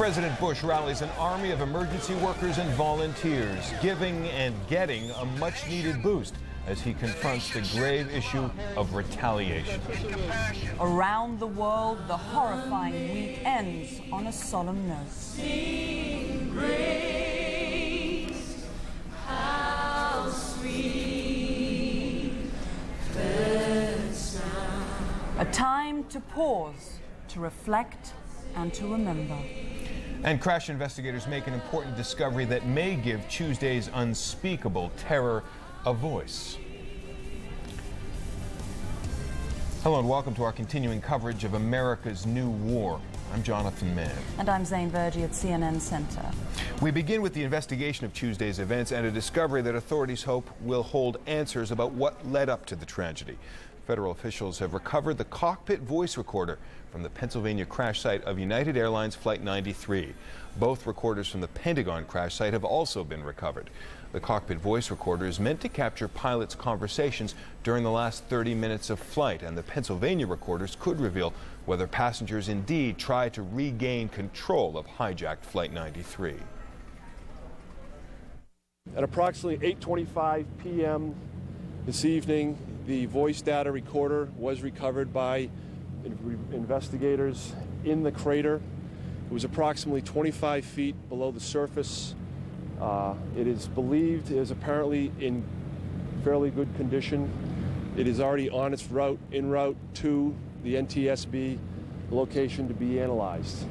President Bush rallies an army of emergency workers and volunteers, giving and getting a much-needed boost as he confronts the grave issue of retaliation. Around the world, the horrifying week ends on a solemn note. Sing grace, how sweet the sound. A time to pause, to reflect, and to remember. And crash investigators make an important discovery that may give Tuesday's unspeakable terror a voice. Hello and welcome to our continuing coverage of America's new war. I'm Jonathan Mann. And I'm Zane Vergie at CNN Center. We begin with the investigation of Tuesday's events and a discovery that authorities hope will hold answers about what led up to the tragedy. Federal officials have recovered the cockpit voice recorder from the Pennsylvania crash site of United Airlines Flight 93. Both recorders from the Pentagon crash site have also been recovered. The cockpit voice recorder is meant to capture pilots' conversations during the last 30 minutes of flight, and the Pennsylvania recorders could reveal whether passengers indeed tried to regain control of hijacked Flight 93. At approximately 8:25 p.m. this evening, the voice data recorder was recovered by investigators in the crater. It was approximately 25 feet below the surface. It is believed it is apparently in fairly good condition. It is already on its route, en route to the NTSB location to be analyzed.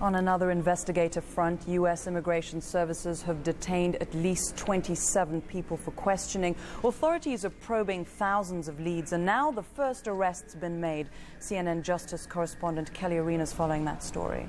On another investigative front, U.S. Immigration Services have detained at least 27 people for questioning. Authorities are probing thousands of leads, and now the first arrest's been made. CNN Justice correspondent Kelly Arenas following that story.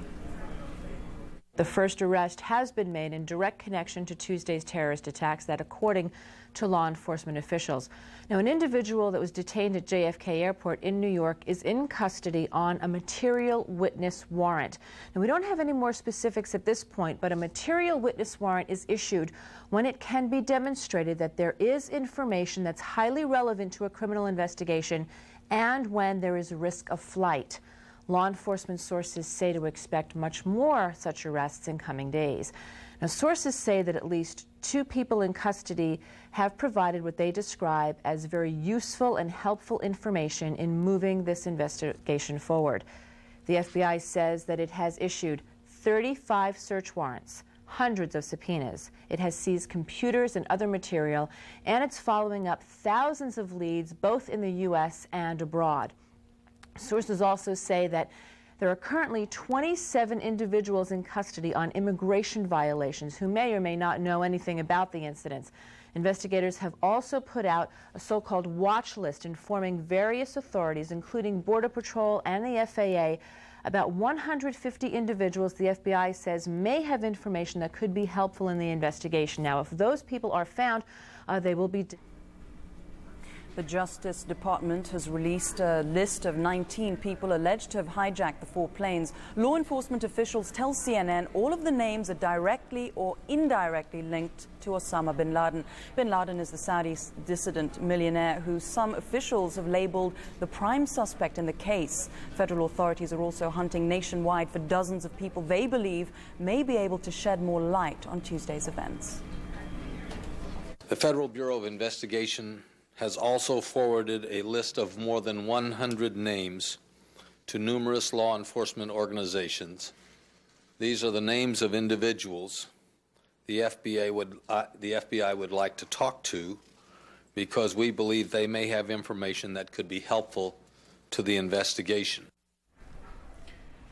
The first arrest has been made in direct connection to Tuesday's terrorist attacks, that according to law enforcement officials. Now, an individual that was detained at JFK Airport in New York is in custody on a material witness warrant. Now, we don't have any more specifics at this point, but a material witness warrant is issued when it can be demonstrated that there is information that's highly relevant to a criminal investigation and when there is a risk of flight. Law enforcement sources say to expect much more such arrests in coming days. Now, sources say that at least 2 people in custody have provided what they describe as very useful and helpful information in moving this investigation forward. The FBI says that it has issued 35 search warrants, hundreds of subpoenas. It has seized computers and other material, and it's following up thousands of leads both in the U.S. and abroad. Sources also say that there are currently 27 individuals in custody on immigration violations who may or may not know anything about the incidents. Investigators have also put out a so-called watch list informing various authorities, including Border Patrol and the FAA, about 150 individuals the FBI says may have information that could be helpful in the investigation. Now, if those people are found, they will be... The Justice Department has released a list of 19 people alleged to have hijacked the 4 planes. Law enforcement officials tell CNN all of the names are directly or indirectly linked to Osama bin Laden. Bin Laden is the Saudi dissident millionaire who some officials have labeled the prime suspect in the case. Federal authorities are also hunting nationwide for dozens of people they believe may be able to shed more light on Tuesday's events. The Federal Bureau of Investigation has also forwarded a list of more than 100 names to numerous law enforcement organizations. These are the names of individuals the FBI would like to talk to because we believe they may have information that could be helpful to the investigation.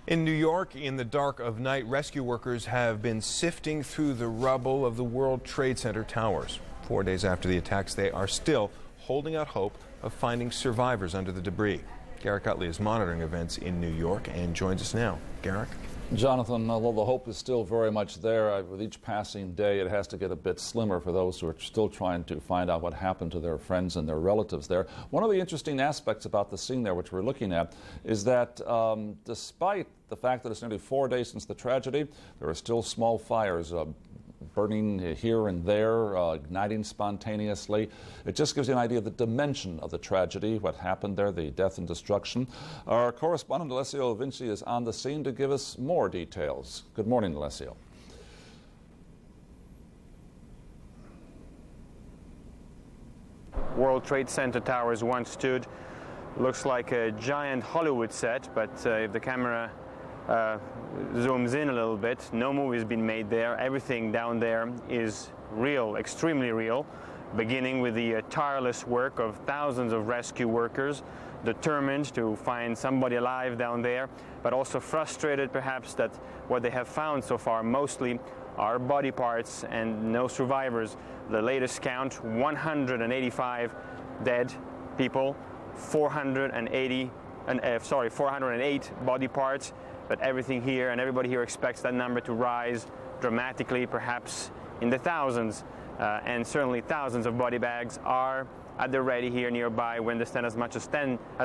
In New York, in the dark of night, rescue workers have been sifting through the rubble of the World Trade Center towers. 4 days after the attacks, they are still holding out hope of finding survivors under the debris. Garrick Utley is monitoring events in New York and joins us now. Garrick? Jonathan, although the hope is still very much there, with each passing day it has to get a bit slimmer for those who are still trying to find out what happened to their friends and their relatives there. One of the interesting aspects about the scene there, which we're looking at, is that despite the fact that it's nearly 4 days since the tragedy, there are still small fires burning here and there, igniting spontaneously. It just gives you an idea of the dimension of the tragedy, what happened there, the death and destruction. Our correspondent Alessio Vinci is on the scene to give us more details. Good morning, Alessio. World Trade Center towers once stood. Looks like a giant Hollywood set, but if the camera zooms in a little bit, no movie's been made there. Everything down there is real, extremely real, beginning with the tireless work of thousands of rescue workers determined to find somebody alive down there, but also frustrated perhaps that what they have found so far mostly are body parts and no survivors. The latest count, 185 dead people, 408 body parts, but everything here and everybody here expects that number to rise dramatically, perhaps in the thousands, and certainly thousands of body bags are at the ready here nearby. We understand as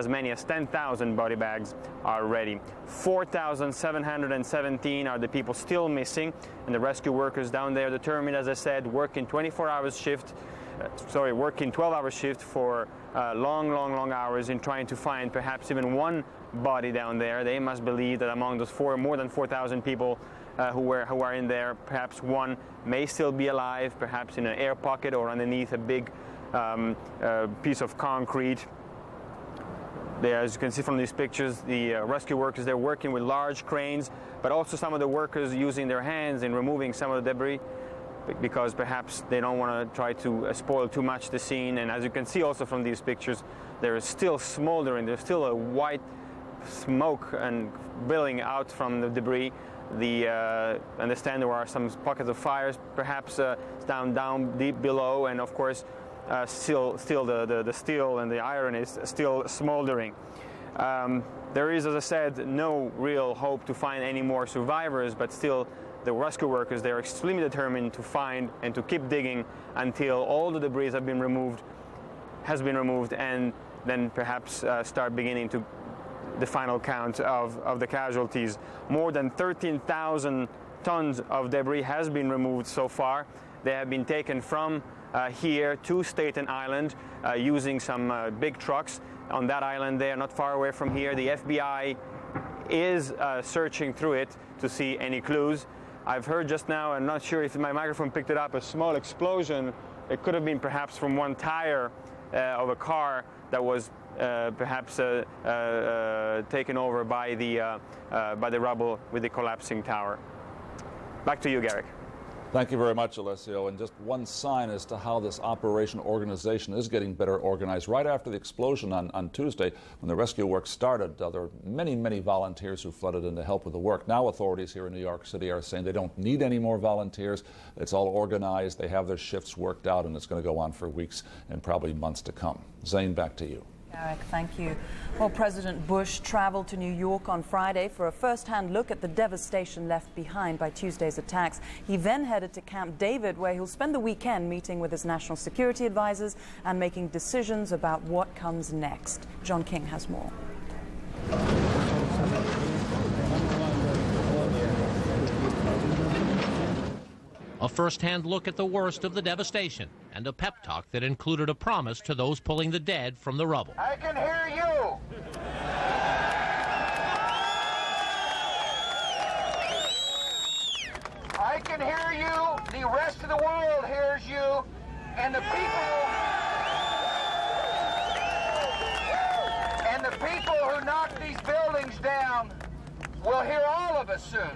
many as 10,000 body bags are ready. 4,717 are the people still missing, and the rescue workers down there determined, as I said, working 12-hour shift for long hours in trying to find perhaps even one body down there. They must believe that among those more than 4,000 people who are in there, perhaps one may still be alive, perhaps in an air pocket or underneath a big piece of concrete. There, as you can see from these pictures, the rescue workers, they're working with large cranes, but also some of the workers using their hands in removing some of the debris, because perhaps they don't want to try to spoil too much the scene. And as you can see also from these pictures, there is still smoldering, there's still a white smoke and billowing out from the debris. Understand there are some pockets of fires, perhaps down deep below, and of course still the steel and the iron is still smoldering. There is, as I said, no real hope to find any more survivors, but still the rescue workers, they're extremely determined to find and to keep digging until all the debris has been removed, and then perhaps start beginning to the final count of the casualties. More than 13,000 tons of debris has been removed so far. They have been taken from here to Staten Island using some big trucks on that island there, not far away from here. The FBI is searching through it to see any clues. I've heard just now, I'm not sure if my microphone picked it up, a small explosion. It could have been perhaps from one tire of a car that was perhaps taken over by the rubble with the collapsing tower. Back to you, Garrick. Thank you very much, Alessio. And just one sign as to how this operation organization is getting better organized. Right after the explosion on Tuesday, when the rescue work started, there were many volunteers who flooded in to help with the work. Now authorities here in New York City are saying they don't need any more volunteers. It's all organized. They have their shifts worked out, and it's going to go on for weeks and probably months to come. Zane, back to you. Eric, thank you. Well, President Bush traveled to New York on Friday for a first-hand look at the devastation left behind by Tuesday's attacks. He then headed to Camp David, where he'll spend the weekend meeting with his national security advisors and making decisions about what comes next. John King has more. A first-hand look at the worst of the devastation and a pep talk that included a promise to those pulling the dead from the rubble. I can hear you. I can hear you. The rest of the world hears you. And the people who knocked these buildings down will hear all of us soon.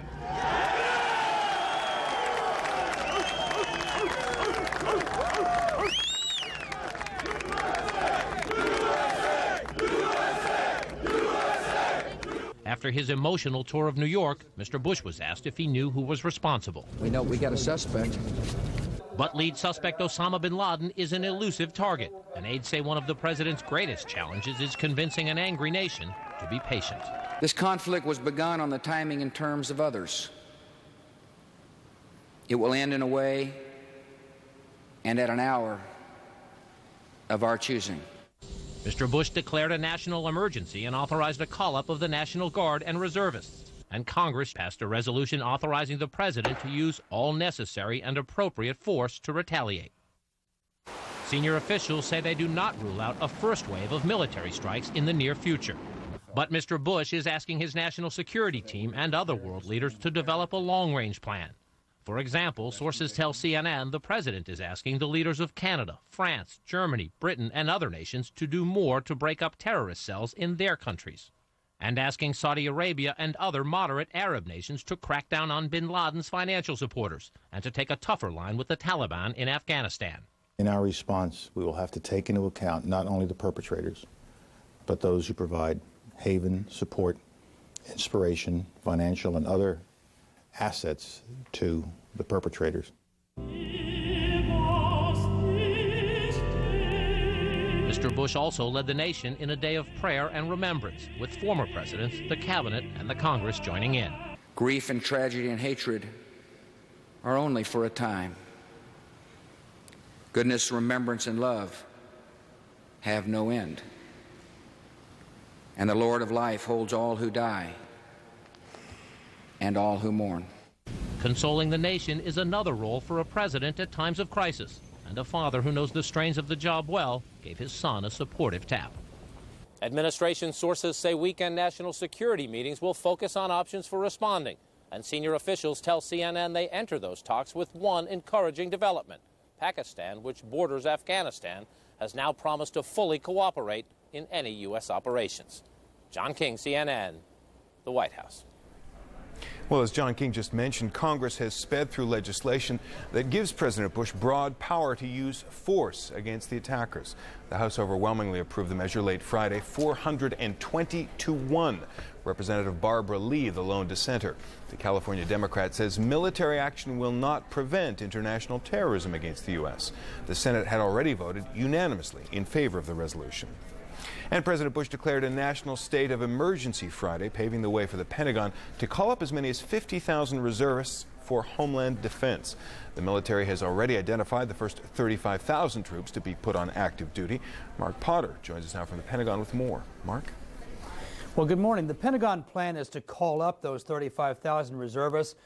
After his emotional tour of New York, Mr. Bush was asked if he knew who was responsible. We know we got a suspect. But lead suspect Osama bin Laden is an elusive target, and aides say one of the president's greatest challenges is convincing an angry nation to be patient. This conflict was begun on the timing and terms of others. It will end in a way and at an hour of our choosing. Mr. Bush declared a national emergency and authorized a call-up of the National Guard and reservists. and Congress passed a resolution authorizing the president to use all necessary and appropriate force to retaliate. Senior officials say they do not rule out a first wave of military strikes in the near future. But Mr. Bush is asking his national security team and other world leaders to develop a long-range plan. For example, sources tell CNN the president is asking the leaders of Canada, France, Germany, Britain, and other nations to do more to break up terrorist cells in their countries, and asking Saudi Arabia and other moderate Arab nations to crack down on bin Laden's financial supporters and to take a tougher line with the Taliban in Afghanistan. In our response, we will have to take into account not only the perpetrators, but those who provide haven, support, inspiration, financial, and other assets to the perpetrators. Mr. Bush also led the nation in a day of prayer and remembrance, with former presidents, the cabinet, and the Congress joining in. Grief and tragedy and hatred are only for a time. Goodness, remembrance, and love have no end. And the Lord of life holds all who die and all who mourn. Consoling the nation is another role for a president at times of crisis, and a father who knows the strains of the job well gave his son a supportive tap. Administration sources say weekend national security meetings will focus on options for responding, and senior officials tell CNN they enter those talks with one encouraging development. Pakistan, which borders Afghanistan, has now promised to fully cooperate in any U.S. operations. John King, CNN, the White House. Well, as John King just mentioned, Congress has sped through legislation that gives President Bush broad power to use force against the attackers. The House overwhelmingly approved the measure late Friday, 420-1. Representative Barbara Lee, the lone dissenter. The California Democrat says military action will not prevent international terrorism against the U.S. The Senate had already voted unanimously in favor of the resolution. And President Bush declared a national state of emergency Friday, paving the way for the Pentagon to call up as many as 50,000 reservists for homeland defense. The military has already identified the first 35,000 troops to be put on active duty. Mark Potter joins us now from the Pentagon with more. Mark? Well, good morning. The Pentagon plan is to call up those 35,000 reservists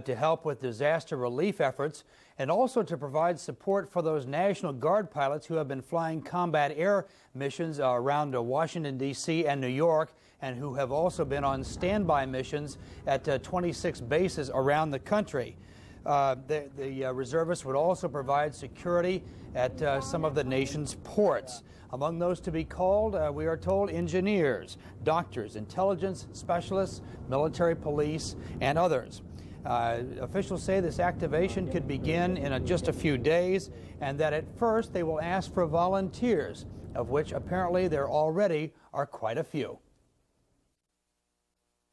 to help with disaster relief efforts and also to provide support for those National Guard pilots who have been flying combat air missions around Washington, D.C. and New York, and who have also been on standby missions at 26 bases around the country. The reservists would also provide security at some of the nation's ports. Among those to be called, we are told, engineers, doctors, intelligence specialists, military police, and others. Officials say this activation could begin in just a few days, and that at first they will ask for volunteers, of which apparently there already are quite a few.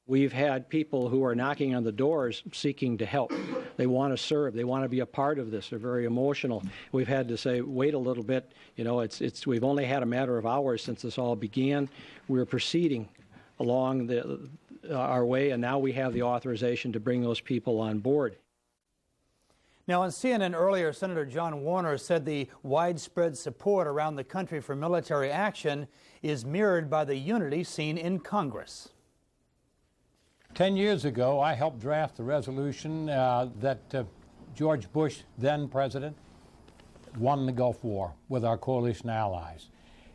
We've had people who are knocking on the doors seeking to help. They want to serve. They want to be a part of this. They're very emotional. We've had to say, wait a little bit. You know, we've only had a matter of hours since this all began. We're proceeding along our way, and now we have the authorization to bring those people on board. Now, on CNN earlier, Senator John Warner said the widespread support around the country for military action is mirrored by the unity seen in Congress. 10 years ago, I helped draft the resolution that George Bush, then president, won the Gulf War with our coalition allies.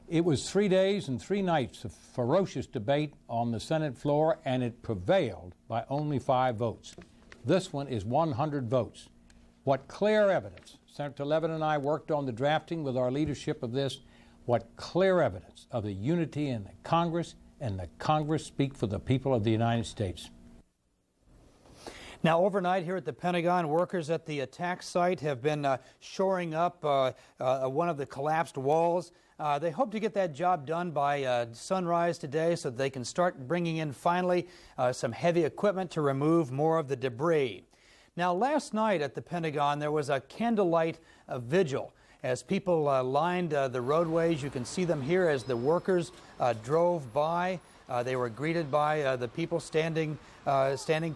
It was 3 days and 3 nights of ferocious debate on the Senate floor, and it prevailed by only 5 votes. This one is 100 votes. What clear evidence, Senator Levin and I worked on the drafting with our leadership of this, what clear evidence of the unity in the Congress, and the Congress speak for the people of the United States. Now, overnight here at the Pentagon, workers at the attack site have been shoring up one of the collapsed walls. They hope to get that job done by sunrise today so that they can start bringing in finally some heavy equipment to remove more of the debris. Now, last night at the Pentagon, there was a candlelight vigil. As people lined the roadways, you can see them here as the workers drove by. They were greeted by the people standing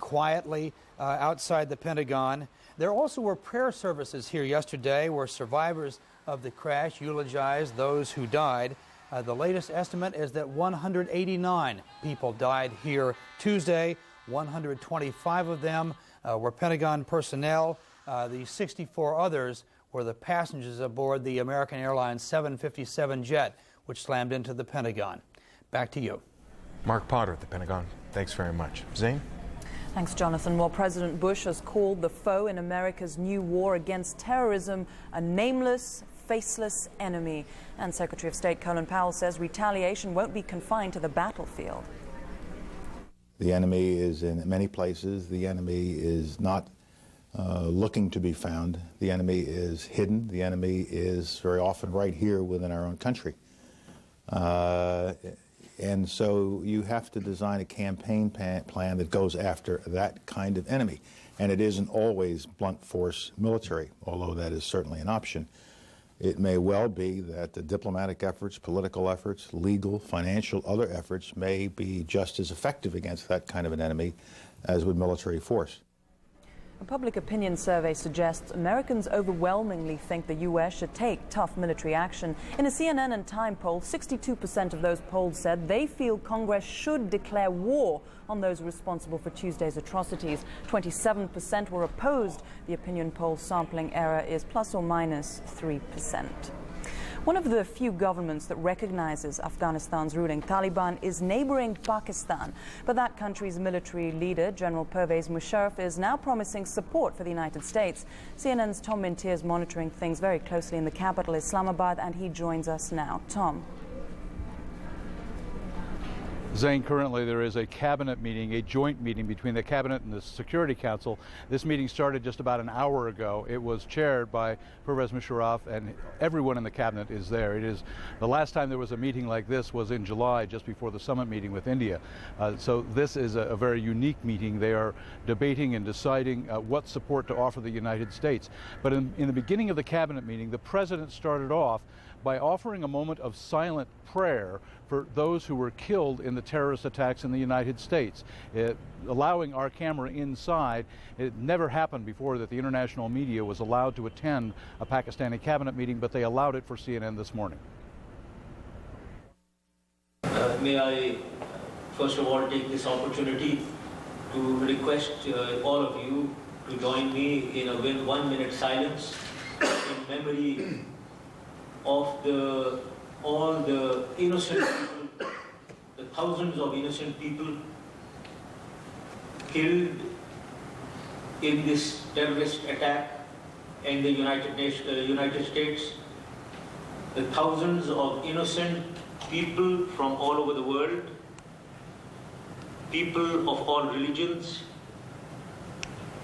quietly outside the Pentagon. There also were prayer services here yesterday where survivors of the crash eulogized those who died. The latest estimate is that 189 people died here Tuesday, 125 of them were Pentagon personnel. The 64 others were the passengers aboard the American Airlines 757 jet, which slammed into the Pentagon. Back to you. Mark Potter at the Pentagon, thanks very much. Zane? Thanks, Jonathan. Well, President Bush has called the foe in America's new war against terrorism a nameless, faceless enemy. And Secretary of State Colin Powell says retaliation won't be confined to the battlefield. The enemy is in many places. The enemy is not looking to be found. The enemy is hidden. The enemy is very often right here within our own country. And so you have to design a campaign plan that goes after that kind of enemy. And it isn't always blunt force military, although that is certainly an option. It may well be that the diplomatic efforts, political efforts, legal, financial, other efforts may be just as effective against that kind of an enemy as with military force. A public opinion survey suggests Americans overwhelmingly think the U.S. should take tough military action. In a CNN and Time poll, 62% of those polled said they feel Congress should declare war on those responsible for Tuesday's atrocities. 27% were opposed. The opinion poll sampling error is plus or minus 3%. One of the few governments that recognizes Afghanistan's ruling Taliban is neighboring Pakistan. But that country's military leader, General Pervez Musharraf, is now promising support for the United States. CNN's Tom Mintier is monitoring things very closely in the capital, Islamabad, and he joins us now. Tom. Zane, currently there is a cabinet meeting, a joint meeting between the cabinet and the Security Council. This meeting started just about an hour ago. It was chaired by Pervez Musharraf, and everyone in the cabinet is there. It is the last time there was a meeting like this was in July, just before the summit meeting with India. So this is a very unique meeting. They are debating and deciding what support to offer the United States. But in the beginning of the cabinet meeting, the president started off by offering a moment of silent prayer for those who were killed in the terrorist attacks in the United States, allowing our camera inside. It never happened before that the international media was allowed to attend a Pakistani cabinet meeting, but they allowed it for CNN this morning. May I first of all take this opportunity to request all of you to join me in a 1-minute silence in memory of all the innocent people, the thousands of innocent people killed in this terrorist attack in the United States, the thousands of innocent people from all over the world, people of all religions,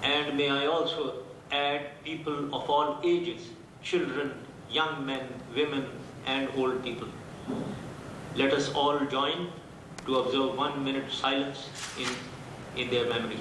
and may I also add people of all ages, children, young men, women, and old people. Let us all join to observe 1 minute silence in their memory.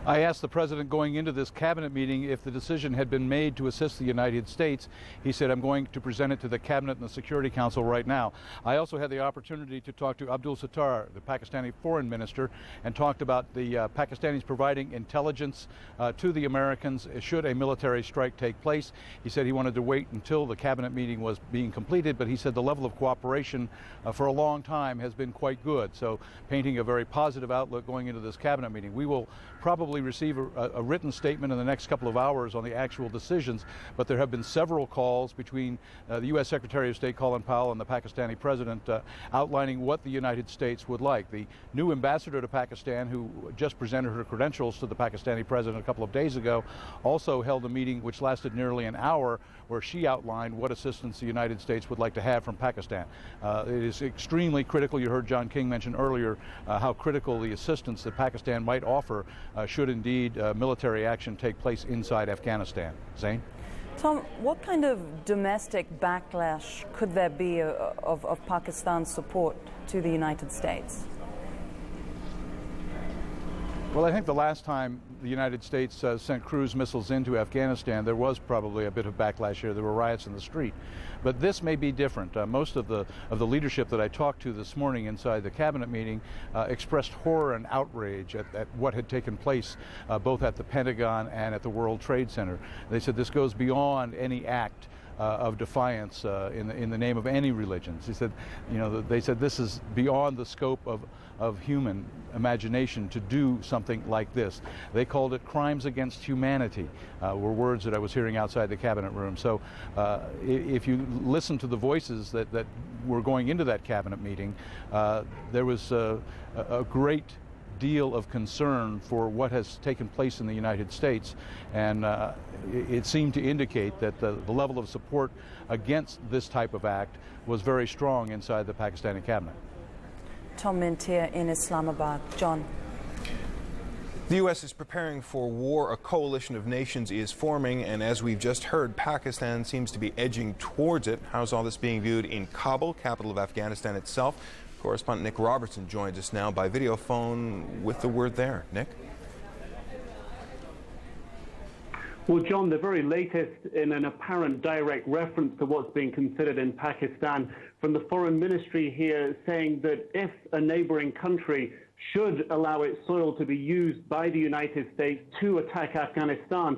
I asked the president going into this cabinet meeting if the decision had been made to assist the United States. He said, I'm going to present it to the cabinet and the Security Council right now. I also had the opportunity to talk to Abdul Sattar, the Pakistani foreign minister, and talked about the Pakistanis providing intelligence to the Americans should a military strike take place. He said he wanted to wait until the cabinet meeting was being completed, but he said the level of cooperation for a long time has been quite good. So painting a very positive outlook going into this cabinet meeting. We will probably receive a written statement in the next couple of hours on the actual decisions, but there have been several calls between the U.S. Secretary of State Colin Powell and the Pakistani president outlining what the United States would like. The new ambassador to Pakistan, who just presented her credentials to the Pakistani president a couple of days ago, also held a meeting which lasted nearly an hour where she outlined what assistance the United States would like to have from Pakistan. It is extremely critical. You heard John King mention earlier how critical the assistance that Pakistan might offer should indeed military action take place inside Afghanistan. Zane? Tom, what kind of domestic backlash could there be of Pakistan's support to the United States? Well, I think the last time the United States sent cruise missiles into Afghanistan, there was probably a bit of backlash here. There were riots in the street. But this may be different. Most of the leadership that I talked to this morning inside the cabinet meeting expressed horror and outrage at what had taken place both at the Pentagon and at the World Trade Center. They said this goes beyond any act of defiance in the name of any religions. They said this is beyond the scope of human imagination to do something like this. They called it crimes against humanity, were words that I was hearing outside the cabinet room. So if you listen to the voices that were going into that cabinet meeting, there was a great deal of concern for what has taken place in the United States, and it seemed to indicate that the level of support against this type of act was very strong inside the Pakistani cabinet. Tom Mintier in Islamabad. John. The U.S. is preparing for war. A coalition of nations is forming, and as we've just heard, Pakistan seems to be edging towards it. How's all this being viewed in Kabul, capital of Afghanistan itself? Correspondent Nick Robertson joins us now by video phone with the word there. Nick? Well, John, the very latest in an apparent direct reference to what's being considered in Pakistan from the foreign ministry here, saying that if a neighboring country should allow its soil to be used by the United States to attack Afghanistan,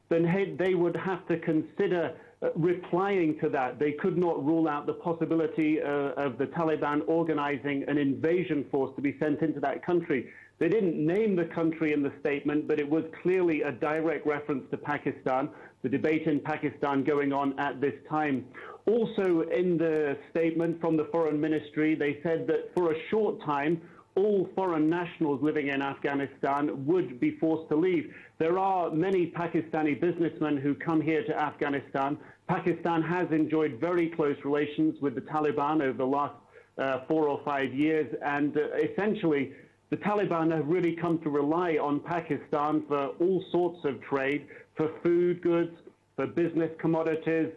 then they would have to consider replying to that. They could not rule out the possibility of the Taliban organizing an invasion force to be sent into that country. They didn't name the country in the statement, but it was clearly a direct reference to Pakistan, the debate in Pakistan going on at this time. Also in the statement from the foreign ministry, they said that for a short time, all foreign nationals living in Afghanistan would be forced to leave. There are many Pakistani businessmen who come here to Afghanistan. Pakistan has enjoyed very close relations with the Taliban over the last 4 or 5 years, and essentially the Taliban have really come to rely on Pakistan for all sorts of trade, for food goods, for business commodities.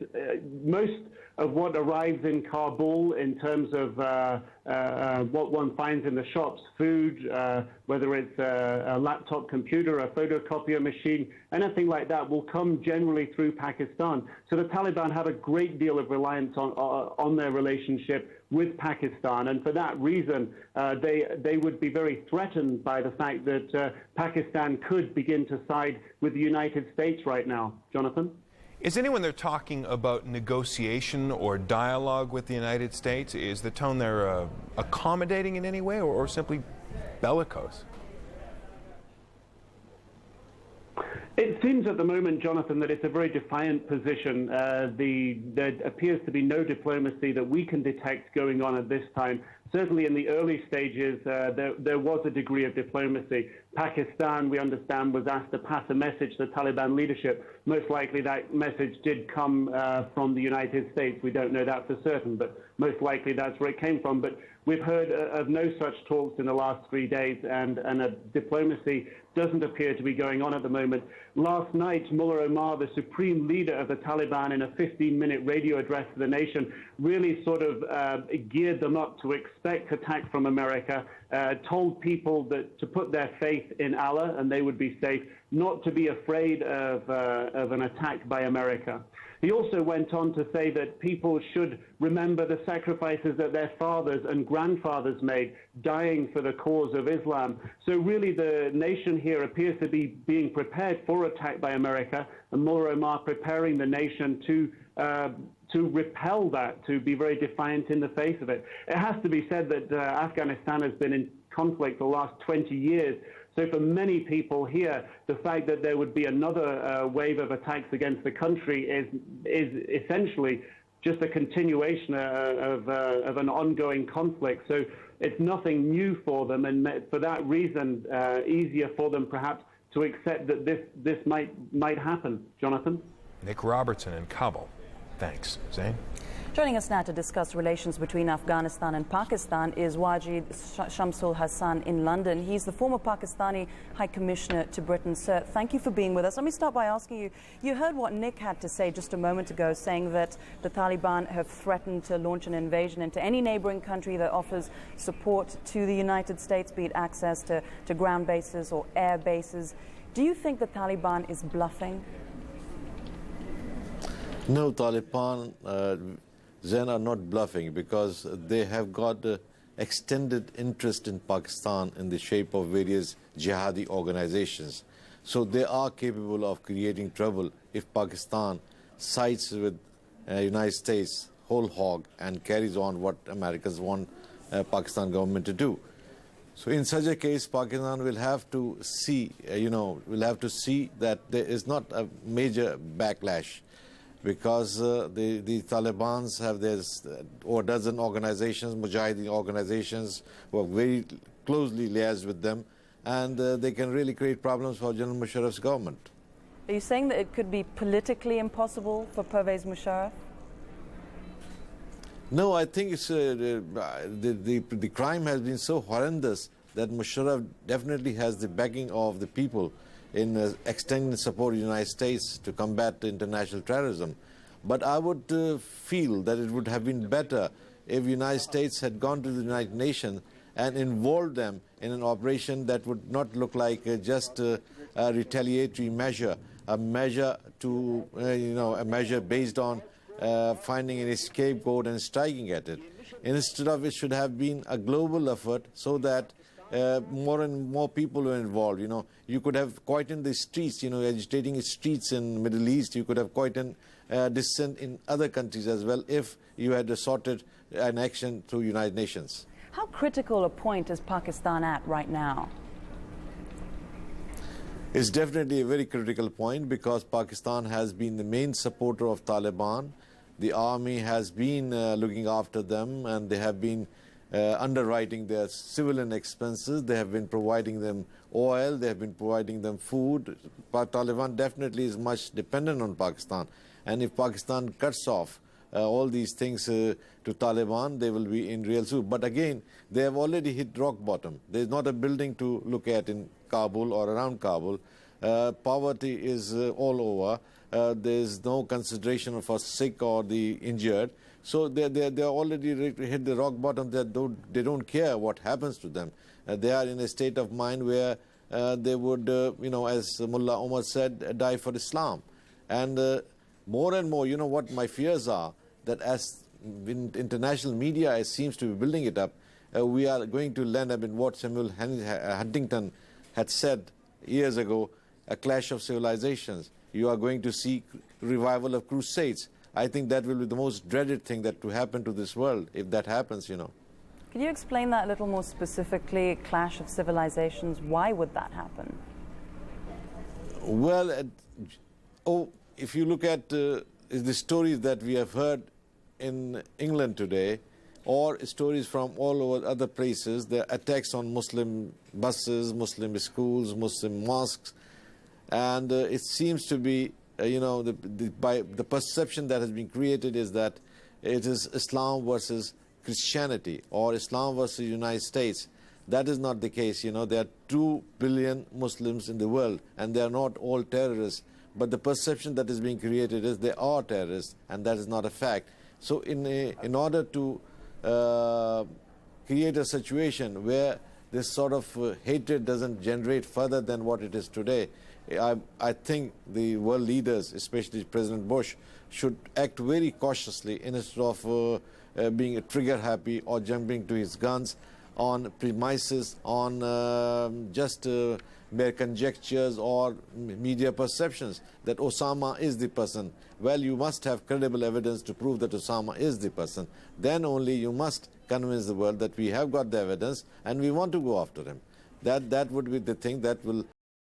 Most of what arrives in Kabul in terms of what one finds in the shops, food, whether it's a laptop computer, a photocopier machine, anything like that will come generally through Pakistan. So the Taliban have a great deal of reliance on their relationship with Pakistan, and for that reason they would be very threatened by the fact that Pakistan could begin to side with the United States right now. Jonathan? Is anyone there talking about negotiation or dialogue with the United States? Is the tone there accommodating in any way, or simply bellicose? It seems at the moment, Jonathan, that it's a very defiant position. There appears to be no diplomacy that we can detect going on at this time. Certainly in the early stages, there was a degree of diplomacy. Pakistan, we understand, was asked to pass a message to the Taliban leadership. Most likely that message did come from the United States. We don't know that for certain, but most likely that's where it came from. But we've heard of no such talks in the last 3 days, and a diplomacy doesn't appear to be going on at the moment. Last night, Mullah Omar, the supreme leader of the Taliban, in a 15-minute radio address to the nation, really sort of geared them up to expect attack from America, told people that to put their faith in Allah and they would be safe, not to be afraid of an attack by America. He also went on to say that people should remember the sacrifices that their fathers and grandfathers made, dying for the cause of Islam. So really the nation here appears to be being prepared for attack by America, and Mullah Omar preparing the nation to repel that, to be very defiant in the face of it. It has to be said that Afghanistan has been in conflict the last 20 years. So for many people here, the fact that there would be another wave of attacks against the country is essentially just a continuation of an ongoing conflict. So it's nothing new for them, and for that reason, easier for them perhaps to accept that this might happen. Jonathan? Nick Robertson in Kabul. Thanks. Zane? Joining us now to discuss relations between Afghanistan and Pakistan is Wajid Shamsul Hassan in London. He's the former Pakistani High Commissioner to Britain. Sir, thank you for being with us. Let me start by asking you, you heard what Nick had to say just a moment ago, saying that the Taliban have threatened to launch an invasion into any neighboring country that offers support to the United States, be it access to ground bases or air bases. Do you think the Taliban is bluffing? No, Taliban Zen are not bluffing, because they have got extended interest in Pakistan in the shape of various jihadi organizations. So they are capable of creating trouble if Pakistan sides with United States whole hog and carries on what Americans want Pakistan government to do. So in such a case, Pakistan will have to see, that there is not a major backlash, because the Taliban have this over a dozen organizations, Mujahideen organizations, who are very closely liaised with them, and they can really create problems for General Musharraf's government. Are you saying that it could be politically impossible for Pervez Musharraf? No, I think it's the crime has been so horrendous that Musharraf definitely has the backing of the people in extending support to the United States to combat international terrorism. But I would feel that it would have been better if the United States had gone to the United Nations and involved them in an operation that would not look like just a retaliatory measure, a measure to, a measure based on finding an scapegoat and striking at it. Instead of it should have been a global effort so that more and more people were involved. You could have quietened the streets, agitating the streets in the Middle East. You could have quietened dissent in other countries as well if you had sorted an action through United Nations. How critical a point is Pakistan at right now? It's definitely a very critical point, because Pakistan has been the main supporter of Taliban. The army has been looking after them, and they have been underwriting their civilian expenses. They have been providing them oil, they have been providing them food. But Taliban definitely is much dependent on Pakistan. And if Pakistan cuts off all these things to Taliban, they will be in real soup. But again, they have already hit rock bottom. There is not a building to look at in Kabul or around Kabul. Poverty is all over. There is no consideration for sick or the injured. So they already hit the rock bottom. They don't care what happens to them. They are in a state of mind where they would, as Mullah Omar said, die for Islam. And more and more, what my fears are, that as in international media it seems to be building it up, we are going to land up in what Samuel Huntington had said years ago, a clash of civilizations. You are going to see revival of crusades. I think that will be the most dreaded thing that to happen to this world, if that happens, Could you explain that a little more specifically, clash of civilizations? Why would that happen? Well, if you look at the stories that we have heard in England today, or stories from all over other places, the attacks on Muslim buses, Muslim schools, Muslim mosques, and it seems to be, by the perception that has been created is that it is Islam versus Christianity or Islam versus United States. That is not the case. There are 2 billion Muslims in the world, and they are not all terrorists. But the perception that is being created is they are terrorists, and that is not a fact. So in order to create a situation where this sort of hatred doesn't generate further than what it is today, I think the world leaders, especially President Bush, should act very cautiously instead of being trigger happy or jumping to his guns on premises, on just mere conjectures or media perceptions that Osama is the person. Well, you must have credible evidence to prove that Osama is the person. Then only you must convince the world that we have got the evidence and we want to go after him. That would be the thing that will